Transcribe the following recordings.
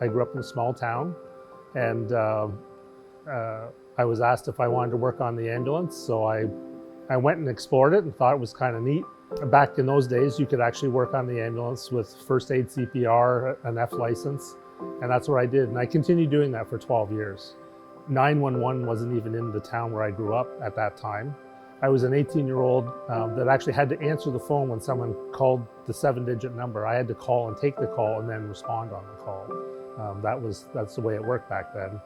I grew up in a small town, and I was asked if I wanted to work on the ambulance, so I went and explored it and thought it was kind of neat. Back in those days, you could actually work on the ambulance with first aid CPR, an F license, and that's what I did. And I continued doing that for 12 years. 911 wasn't even in the town where I grew up at that time. I was an 18-year-old that actually had to answer the phone when someone called the 7-digit number. I had to call and take the call and then respond on the call. That's the way it worked back then.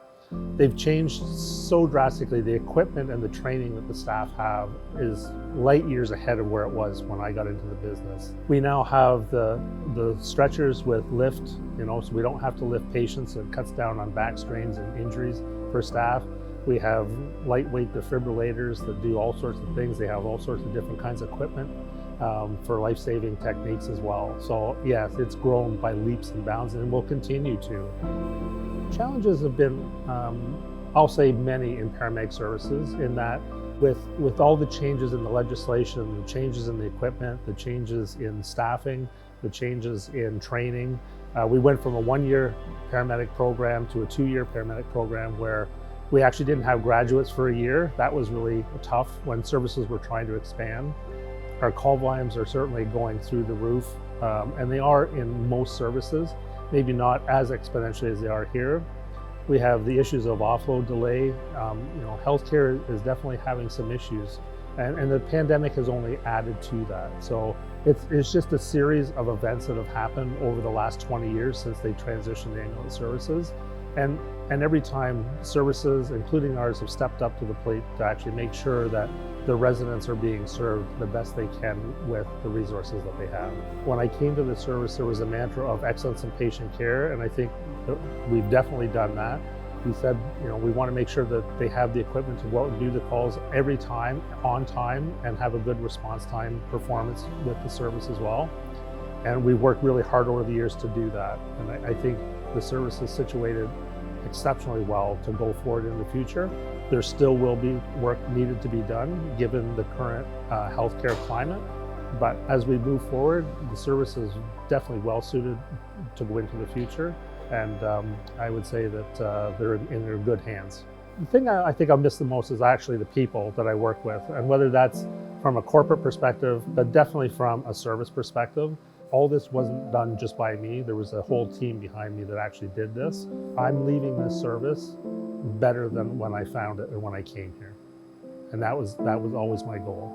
They've changed so drastically. The equipment and the training that the staff have is light years ahead of where it was when I got into the business. We now have the stretchers with lift, so we don't have to lift patients, so it cuts down on back strains and injuries for staff. We have lightweight defibrillators that do all sorts of things. They have all sorts of different kinds of equipment for life-saving techniques as well. So yes, it's grown by leaps and bounds and will continue to. Challenges have been, I'll say many in paramedic services, in that with all the changes in the legislation, the changes in the equipment, the changes in staffing, the changes in training. We went from a 1-year paramedic program to a 2-year paramedic program where we actually didn't have graduates for a year. That was really tough when services were trying to expand. Our call volumes are certainly going through the roof, and they are in most services, maybe not as exponentially as they are here. We have the issues of offload delay. Healthcare is definitely having some issues, and the pandemic has only added to that. So it's just a series of events that have happened over the last 20 years since they transitioned to ambulance services. And every time services, including ours, have stepped up to the plate to actually make sure that the residents are being served the best they can with the resources that they have. When I came to the service, there was a mantra of excellence in patient care, and I think that we've definitely done that. We said, we want to make sure that they have the equipment to go out and do the calls every time, on time, and have a good response time performance with the service as well. And we've worked really hard over the years to do that. And I think the service is situated exceptionally well to go forward in the future. There still will be work needed to be done given the current healthcare climate. But as we move forward, the service is definitely well suited to go into the future. And I would say that they're in their good hands. The thing I think I'll miss the most is actually the people that I work with, and whether that's from a corporate perspective, but definitely from a service perspective. All this wasn't done just by me. There was a whole team behind me that actually did this. I'm leaving this service better than when I found it and when I came here. And that was always my goal.